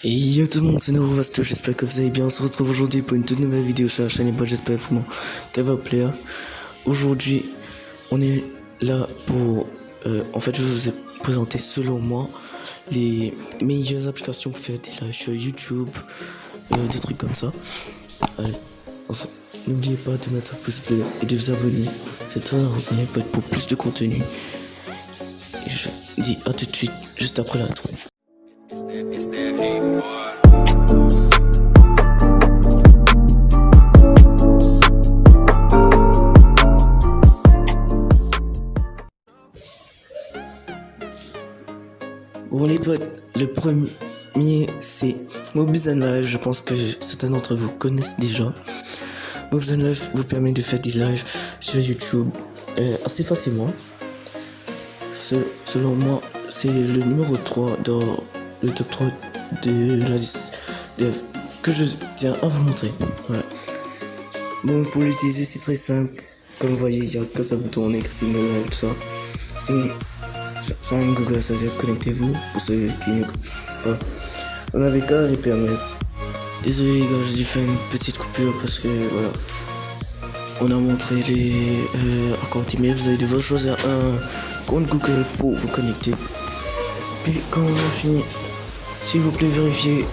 Et yo tout le monde, c'est Neurovasto, j'espère que vous allez bien. On se retrouve aujourd'hui pour une toute nouvelle vidéo sur la chaîne et moi j'espère vraiment qu'elle va vous plaire. Aujourd'hui, on est là pour... en fait, je vous ai présenté selon moi les meilleures applications pour faire des lives sur YouTube, des trucs comme ça. Allez, enfin, n'oubliez pas de mettre un pouce bleu et de vous abonner. C'est très important pour plus de contenu. Et je vous dis à tout de suite, juste après l'intro. It's that heat, boy. Bon les potes, le premier c'est Mobs & Live. Je pense que certains d'entre vous connaissent déjà. Mobs & Live vous permet de faire des lives sur YouTube assez facilement. Selon moi, c'est le numéro 3 dans le top 3 de la liste que je tiens à vous montrer. Voilà. Bon, pour l'utiliser, c'est très simple. Comme vous voyez, il n'y a que ça bouton, on écrit signal live, tout ça. Sans une Google, c'est-à-dire connectez-vous pour ceux qui ne connaissent pas. On n'avait qu'à les permettre. Désolé les gars, j'ai dû faire une petite coupure parce que voilà. On a montré les comptes email. Vous allez devoir choisir un compte Google pour vous connecter. Puis quand on a fini, s'il vous plaît, vérifiez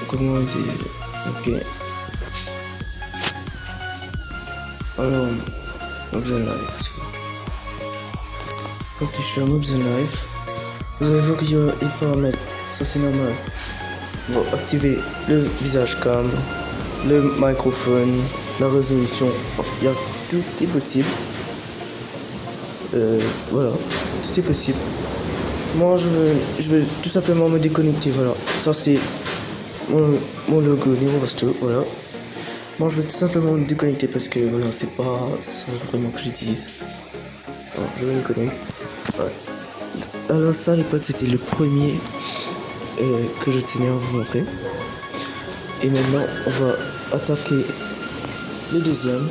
comment c'est. Ok. Alors, Mobs & Live. Quand je suis à Mobs & Live, vous allez voir qu'il y a des paramètres. Ça c'est normal. Bon, activer le visage cam, le microphone, la résolution. Enfin, il y a tout est possible. Voilà, tout est possible. Moi, je veux tout simplement me déconnecter. Voilà, ça c'est mon logo Neurovasto. Voilà. Moi, je veux tout simplement me déconnecter parce que voilà, c'est pas ça vraiment que j'utilise. Alors, je vais me connecter. Alors ça les potes, c'était le premier que je tenais à vous montrer. Et maintenant on va attaquer le deuxième.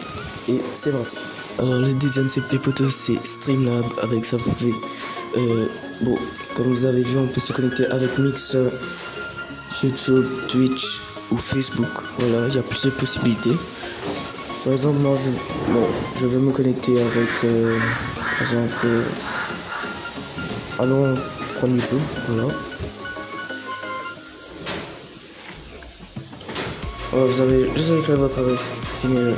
Et c'est parti. Alors le deuxième c'est les potos, c'est Streamlab. Avec ça vous pouvez bon, comme vous avez vu, on peut se connecter avec Mixer, YouTube, Twitch ou Facebook. Voilà, il y a plusieurs possibilités. Par exemple moi je veux me connecter avec par exemple allons prendre YouTube, voilà. Alors, vous avez fait votre adresse email.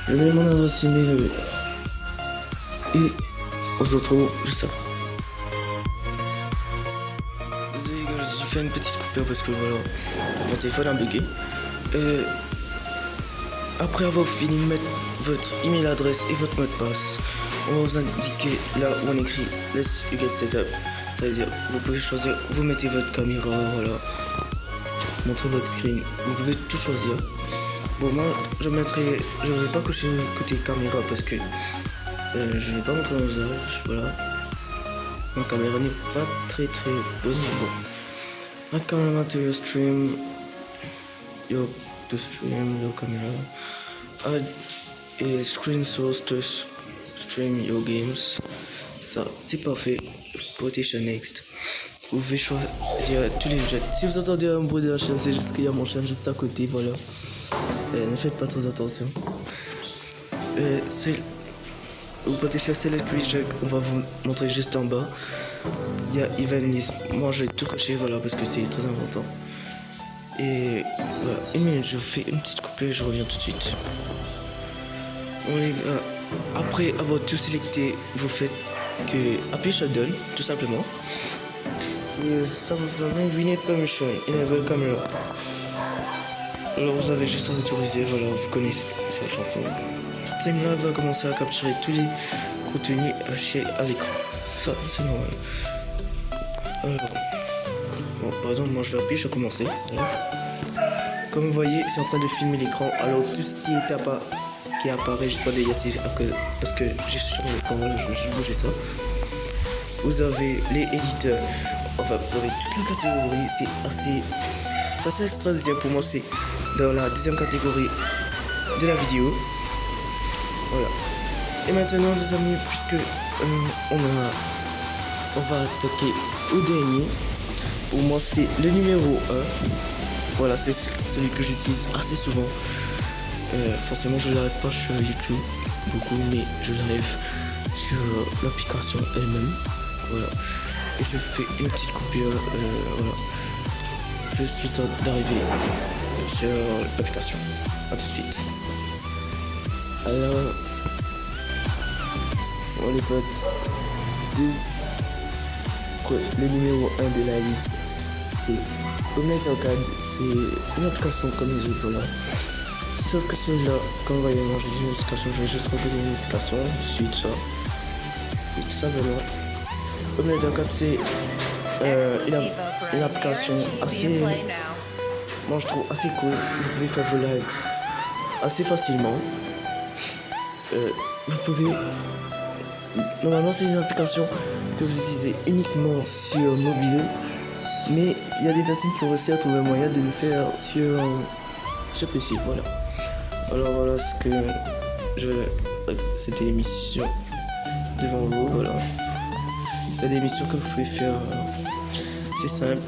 Je mets mon adresse email et on se retrouve juste après. Désolé les gars, j'ai fait une petite coupure parce que voilà, mon téléphone a bugué. Après avoir fini de mettre votre email adresse et votre mot de passe, on va vous indiquer là où on écrit Let's you get set up. Ça veut dire vous pouvez choisir, vous mettez votre caméra, voilà, montrez votre screen, vous pouvez tout choisir. Bon moi je vais pas cocher côté caméra parce que je vais pas montrer mon visage, voilà. Ma caméra n'est pas très bonne. Bon. Add camera to your stream, your camera. Add a screen source to stream your games. Ça c'est parfait. Position next. Vous pouvez choisir tous les jeux. Si vous entendez un bruit de la chaîne, c'est juste qu'il y a mon chien juste à côté, voilà. Ne faites pas très attention. Vous pouvez chercher le jeu, on va vous montrer juste en bas. Il y a event list. Moi je vais tout cacher, voilà, parce que c'est très important. Et voilà, une minute, je fais une petite coupure et je reviens tout de suite. Bon les gars, après avoir tout sélecté, vous faites que appuyer shutdown, tout simplement. Et ça vous amène Winnet Permission, Enable Camera. Alors vous avez juste à autoriser, voilà, vous connaissez la chanson. Streamlab va commencer à capturer tous les contenus affichés à l'écran. Ça, c'est normal. Alors, bon, par exemple, moi je vais appuyer, je vais commencer. Voilà. Comme vous voyez, c'est en train de filmer l'écran. Alors tout ce qui est qui apparaît, je sais pas d'ailleurs, parce que j'ai sur l'écran, voilà, je vais juste bouger ça. Vous avez les éditeurs. Enfin, vous avez toute la catégorie, c'est assez... Ça c'est extraordinaire pour moi, c'est dans la deuxième catégorie de la vidéo. Voilà. Et maintenant les amis, puisque on va attaquer au dernier. pour moi c'est le numéro 1. Voilà, c'est celui que j'utilise assez souvent. Forcément je live pas sur YouTube beaucoup, mais je live sur l'application elle-même. Voilà. Et je fais une petite coupure. Voilà. Je suis d'arriver sur l'application. A tout de suite. Alors, bon, les potes disent que le numéro 1 de la liste, c'est Omnet Arcade. C'est une application comme les autres, voilà. Sauf que celui-là, quand vous voyez, moi je dis une notification, je vais juste regarder une notification, suite ça. Et tout simplement. Omnet Arcade, c'est une application assez, moi je trouve assez cool. Vous pouvez faire vos lives assez facilement. Vous pouvez, normalement c'est une application que vous utilisez uniquement sur mobile, mais il y a des personnes qui ont réussi à trouver un moyen de le faire sur PC, voilà. Alors voilà ce que c'était l'émission devant vous, voilà. C'est des missions que vous pouvez faire, c'est simple.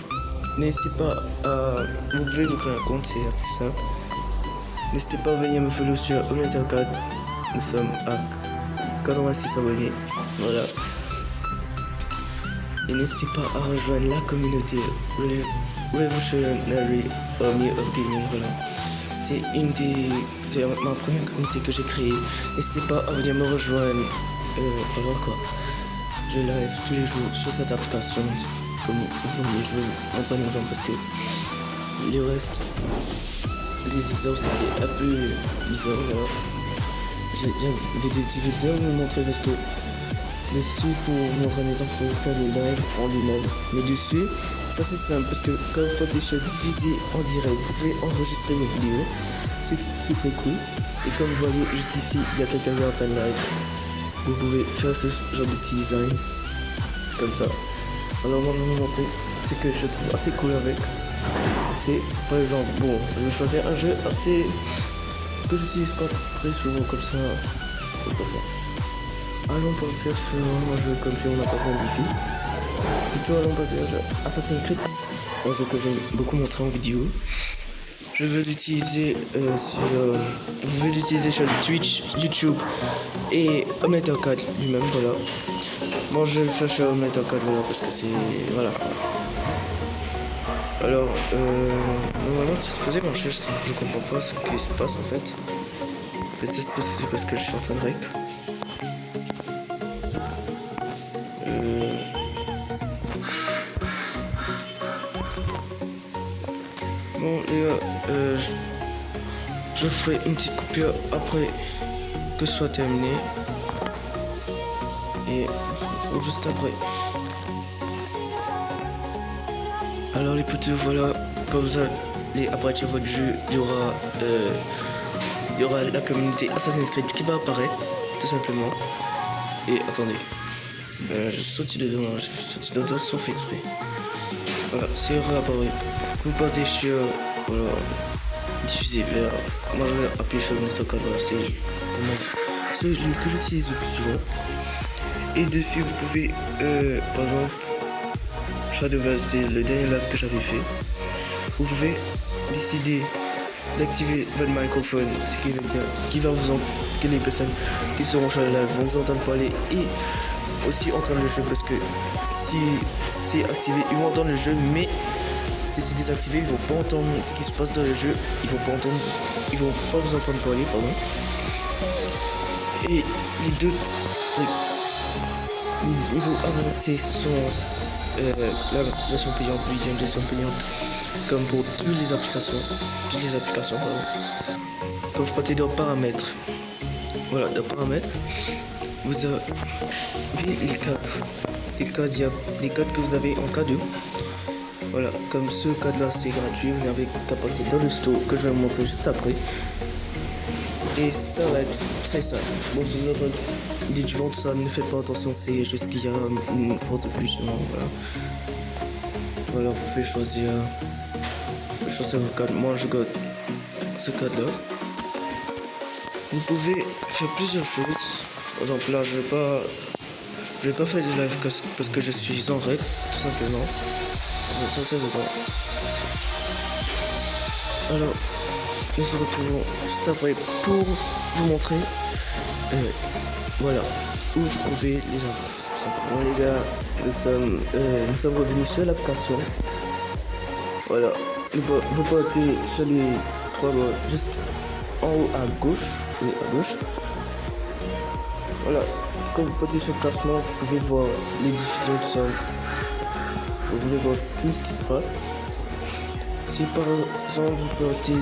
N'hésitez pas à, vous pouvez vous créer un compte, c'est assez simple. N'hésitez pas à venir me follow sur Omnet Arcade. Nous sommes à 86 abonnés, voilà. Et n'hésitez pas à rejoindre la communauté Revolutionary Army of Gaming, voilà. C'est ma première communauté que j'ai créée. N'hésitez pas à venir me rejoindre. Voilà quoi. Je live tous les jours sur cette application. Comme vous voyez, je vais vous montrer un exemple parce que le reste des exemples c'était un peu bizarre. Voilà. J'ai des difficultés à vous montrer parce que dessus, pour vous montrer un exemple, il faut faire le live en lui-même. Mais dessus, ça c'est simple parce que quand vous faites des choses diffusées en direct, vous pouvez enregistrer vos vidéos. C'est très cool. Et comme vous voyez juste ici, il y a quelqu'un qui est en train de live. Vous pouvez faire ce genre de petit design comme ça. Alors moi je vais vous montrer ce que je trouve assez cool avec. C'est par exemple, bon, je vais choisir un jeu assez que j'utilise pas très souvent comme ça. Comme ça. Allons partir sur un jeu comme si on n'a pas besoin de défi. Plutôt allons partir sur Assassin's Creed, un jeu que j'ai beaucoup montré en vidéo. Je vais l'utiliser je vais l'utiliser sur Twitch, YouTube et Omnet Arcade lui-même, voilà. Bon, je vais le faire sur Omnet Arcade, voilà, parce que c'est, voilà. Alors, normalement c'est supposé marcher, je comprends pas ce qui se passe en fait. Peut-être que c'est parce que je suis en train de rec. Bon les gars, je ferai une petite coupure après que ce soit terminé. Et on se retrouve juste après. Alors les potes, voilà, quand vous allez apparaître votre jeu, il y aura la communauté Assassin's Creed qui va apparaître, tout simplement. Et attendez, je saute dedans sauf exprès. Voilà, c'est réapparu. Vous partez sur, voilà, diffuser vers, moi je vais appuyer sur le Instagram, voilà, c'est celui que j'utilise le plus souvent. Et dessus vous pouvez, par exemple, Shadowverse, c'est le dernier live que j'avais fait. Vous pouvez décider d'activer votre microphone, ce qui veut dire que les personnes qui seront sur le live vont vous entendre parler et aussi entendre le jeu, parce que si c'est activé, ils vont entendre le jeu, mais si c'est désactivé, ils vont pas entendre ce qui se passe dans le jeu, ils vont pas vous entendre parler, pardon. Et les deux trucs niveau avancé sont la version payante, medium, version payante, comme pour toutes les applications, pardon. Quand vous partez dans paramètres, voilà, dans paramètres, vous avez les cadres que vous avez en K2. Voilà, comme ce cadre là c'est gratuit, vous n'avez qu'à partir dans le store que je vais vous montrer juste après. Et ça va être très simple. Bon, si vous entendez du vent, ça, ne faites pas attention, c'est juste qu'il y a une forte pluie, voilà. Voilà, vous pouvez choisir vos cadres. Moi je garde ce cadre là. Vous pouvez faire plusieurs choses. Par exemple là je vais pas faire de live parce que je suis en règle, tout simplement. vais sortir dedans. Alors, nous se retrouvons juste après pour vous montrer, voilà, où vous trouvez les infos. Bon les gars, nous sommes revenus sur l'application. Voilà, vous partez sur les trois bords, juste en haut à gauche, oui à gauche. Voilà, quand vous partez sur le classement, vous pouvez voir les diffusions qui sont. Vous pouvez voir tout ce qui se passe. Si par exemple vous partez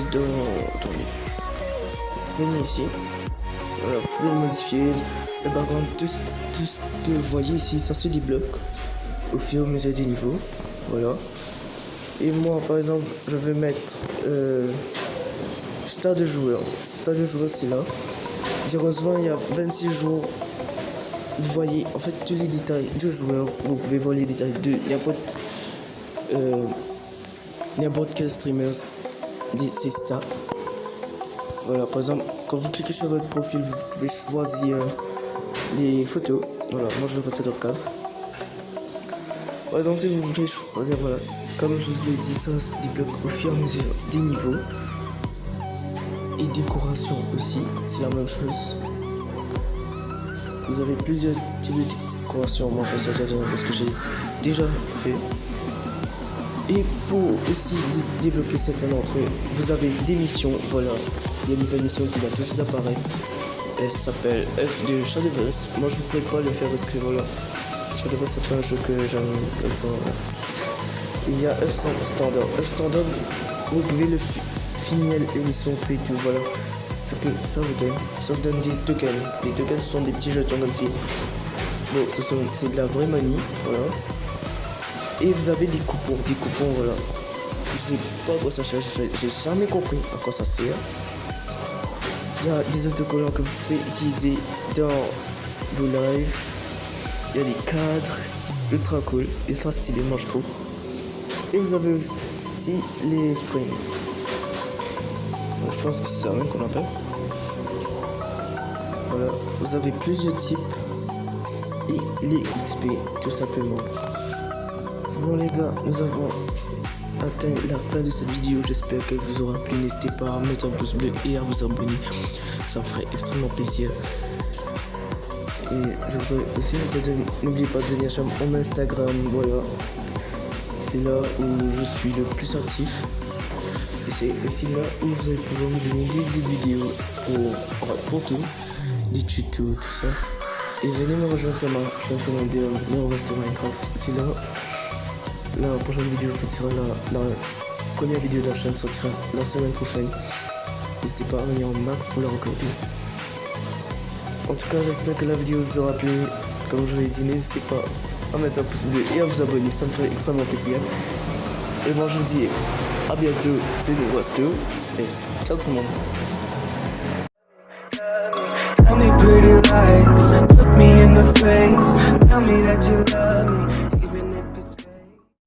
attendez, venez ici. Voilà, vous pouvez modifier le background, tout ce que vous voyez ici, ça se débloque au fur et à mesure des niveaux. Voilà. Et moi par exemple, je vais mettre stade de joueur. Stade de joueur c'est là. J'ai rejoint il y a 26 jours. Vous voyez en fait tous les détails du joueur. Vous pouvez voir les détails de n'importe quel streamer, ses stats. Voilà, par exemple, quand vous cliquez sur votre profil, vous pouvez choisir les photos. Voilà, moi je vais passer dans le cadre. Par exemple, si vous voulez choisir, voilà, comme je vous ai dit, ça se débloque au fur et à mesure des niveaux. Et décoration aussi, c'est la même chose. Vous avez plusieurs types de décoration. Moi je vais sortir dedans parce que j'ai déjà fait. Et pour aussi débloquer certains d'entre eux, vous avez des missions. Voilà, il y a une nouvelle mission qui va tout de suite apparaître. Elle s'appelle F de Shadowverse. Moi je ne pourrais pas le faire parce que voilà, Shadowverse c'est pas un jeu que j'aime autant. Il y a F Standard. F Standard, vous pouvez le finir l'émission et tout. Voilà, ce que ça vous donne. Ça vous donne des tokens. Les tokens sont des petits jetons comme si. Bon, c'est de la vraie money. Voilà. Et vous avez des coupons, voilà. Je sais pas à quoi ça sert, j'ai jamais compris à quoi ça sert. Il y a des autocollants que vous pouvez utiliser dans vos lives. Il y a des cadres ultra cool, ultra stylés, moi je trouve. Et vous avez aussi les frames. Donc, je pense que c'est ça même qu'on appelle. Voilà, vous avez plusieurs types. Et les XP, tout simplement. Bon les gars, nous avons atteint la fin de cette vidéo. J'espère qu'elle vous aura plu. N'hésitez pas à mettre un pouce bleu et à vous abonner. Ça me ferait extrêmement plaisir. Et je voudrais aussi vous dire, n'oubliez pas de venir sur mon Instagram. Voilà, c'est là où je suis le plus actif. Et c'est aussi là où vous allez pouvoir me donner des idées de vidéos pour tout, des tutos, tout ça. Et venez me rejoindre sur ma chaîne secondaire, Neurovest Minecraft. C'est là. La prochaine vidéo sortira, la première vidéo de la chaîne sortira la semaine prochaine. N'hésitez pas à venir en max pour la regarder. En tout cas, j'espère que la vidéo vous aura plu. Comme je l'ai dit, n'hésitez pas à mettre un pouce bleu et à vous abonner, ça me ferait extrêmement plaisir. Et moi je vous dis à bientôt, c'est le Wasto et ciao tout le monde. Tell me pretty lies, look me in the face, tell me that you love me.